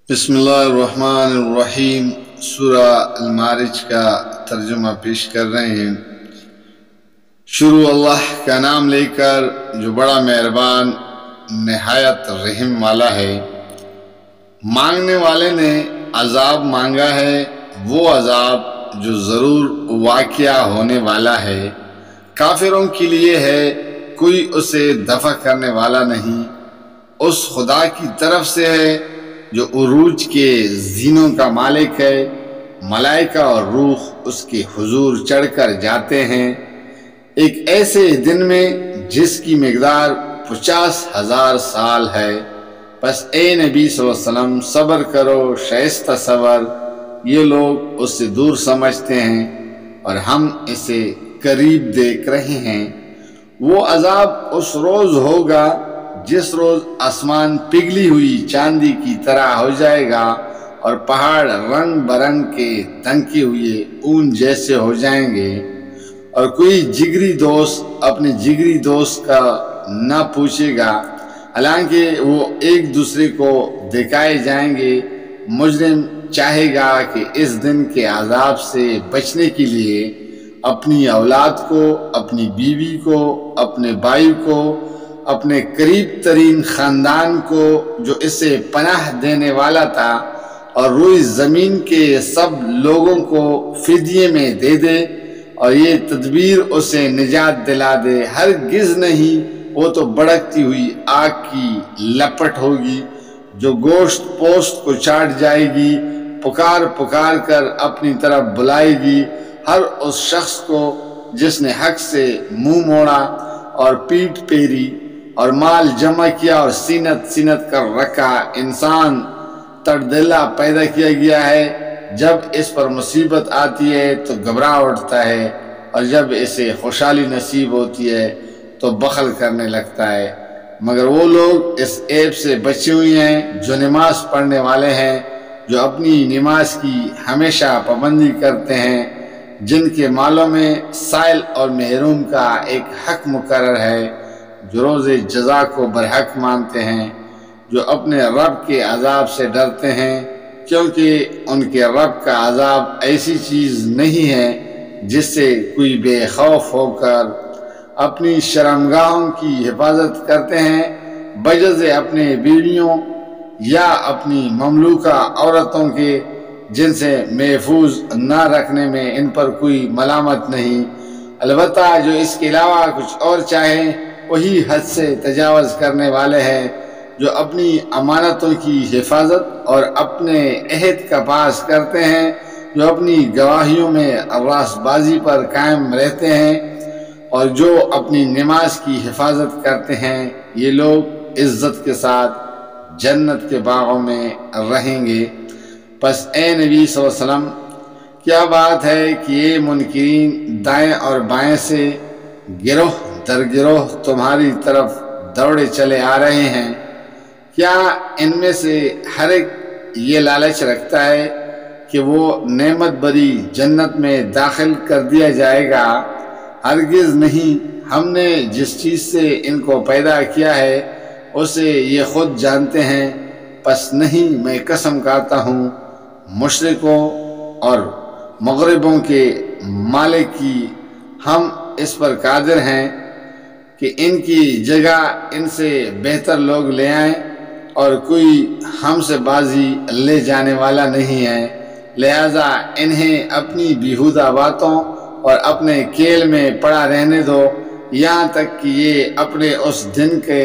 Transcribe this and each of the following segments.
بسم اللہ الرحمن الرحیم۔ سورہ المعارج کا ترجمہ پیش کر رہے ہیں۔ شروع اللہ کا نام لے کر جو بڑا مہربان نہایت رحم والا ہے۔ مانگنے والے نے عذاب مانگا ہے، وہ عذاب جو ضرور واقعہ ہونے والا ہے۔ کافروں کے لیے ہے، کوئی اسے دفع کرنے والا نہیں۔ اس خدا کی طرف سے ہے جو عروج کے زینوں کا مالک ہے۔ ملائکہ اور روح اس کے حضور چڑھ کر جاتے ہیں ایک ایسے دن میں جس کی مقدار 50,000 سال ہے۔ بس اے نبی صلی اللہ علیہ وسلم صبر کرو، شائستہ صبر۔ یہ لوگ اس سے دور سمجھتے ہیں اور ہم اسے قریب دیکھ رہے ہیں۔ وہ عذاب اس روز ہوگا جس روز آسمان پگھلی ہوئی چاندی کی طرح ہو جائے گا اور پہاڑ رنگ برنگ کے دھنکے ہوئے اون جیسے ہو جائیں گے، اور کوئی جگری دوست اپنے جگری دوست کا نہ پوچھے گا، حالانکہ وہ ایک دوسرے کو دکھائے جائیں گے۔ مجرم چاہے گا کہ اس دن کے عذاب سے بچنے کے لیے اپنی اولاد کو، اپنی بیوی کو، اپنے بھائی کو، اپنے قریب ترین خاندان کو جو اسے پناہ دینے والا تھا، اور روئے زمین کے سب لوگوں کو فدیے میں دے دے، اور یہ تدبیر اسے نجات دلا دے۔ ہرگز نہیں، وہ تو بھڑکتی ہوئی آگ کی لپٹ ہوگی جو گوشت پوست کو چاٹ جائے گی، پکار پکار کر اپنی طرف بلائے گی ہر اس شخص کو جس نے حق سے منہ موڑا اور پیٹ پھیری اور مال جمع کیا اور سینت سینت کر رکھا۔ انسان تڑدلا پیدا کیا گیا ہے، جب اس پر مصیبت آتی ہے تو گھبرا اٹھتا ہے، اور جب اسے خوشحالی نصیب ہوتی ہے تو بخل کرنے لگتا ہے۔ مگر وہ لوگ اس عیب سے بچے ہوئے ہیں جو نماز پڑھنے والے ہیں، جو اپنی نماز کی ہمیشہ پابندی کرتے ہیں، جن کے مالوں میں سائل اور محروم کا ایک حق مقرر ہے، جو روز جزا کو برحق مانتے ہیں، جو اپنے رب کے عذاب سے ڈرتے ہیں، کیونکہ ان کے رب کا عذاب ایسی چیز نہیں ہے جس سے کوئی بے خوف ہو کر اپنی شرمگاہوں کی حفاظت کرتے ہیں، بجز اپنے بیویوں یا اپنی مملوکہ عورتوں کے، جن سے محفوظ نہ رکھنے میں ان پر کوئی ملامت نہیں۔ البتہ جو اس کے علاوہ کچھ اور چاہیں وہی حد سے تجاوز کرنے والے ہیں، جو اپنی امانتوں کی حفاظت اور اپنے عہد کا پاس کرتے ہیں، جو اپنی گواہیوں میں راست بازی پر قائم رہتے ہیں، اور جو اپنی نماز کی حفاظت کرتے ہیں۔ یہ لوگ عزت کے ساتھ جنت کے باغوں میں رہیں گے۔ پس اے نبی صلی اللہ علیہ وسلم، کیا بات ہے کہ یہ منکرین دائیں اور بائیں سے گروہ در گروہ تمہاری طرف دوڑے چلے آ رہے ہیں؟ کیا ان میں سے ہر ایک یہ لالچ رکھتا ہے کہ وہ نعمت بری جنت میں داخل کر دیا جائے گا؟ ہرگز نہیں۔ ہم نے جس چیز سے ان کو پیدا کیا ہے اسے یہ خود جانتے ہیں۔ پس نہیں، میں قسم کھاتا ہوں مشرقوں اور مغربوں کے مالک کی، ہم اس پر قادر ہیں کہ ان کی جگہ ان سے بہتر لوگ لے آئیں، اور کوئی ہم سے بازی لے جانے والا نہیں ہے۔ لہذا انہیں اپنی بیہودہ باتوں اور اپنے کھیل میں پڑا رہنے دو، یہاں تک کہ یہ اپنے اس دن کے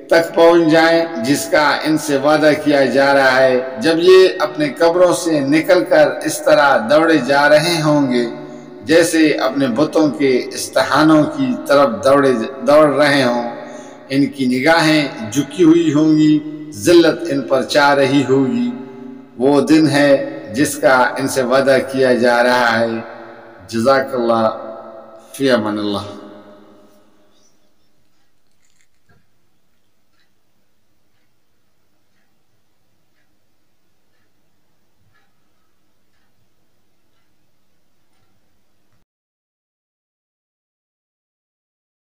تک پہنچ جائیں جس کا ان سے وعدہ کیا جا رہا ہے، جب یہ اپنے قبروں سے نکل کر اس طرح دوڑے جا رہے ہوں گے جیسے اپنے بتوں کے استحانوں کی طرف دوڑ رہے ہوں۔ ان کی نگاہیں جھکی ہوئی ہوں گی، ذلت ان پر چاہ رہی ہوگی۔ وہ دن ہے جس کا ان سے وعدہ کیا جا رہا ہے۔ جزاک اللہ، فی امان اللہ۔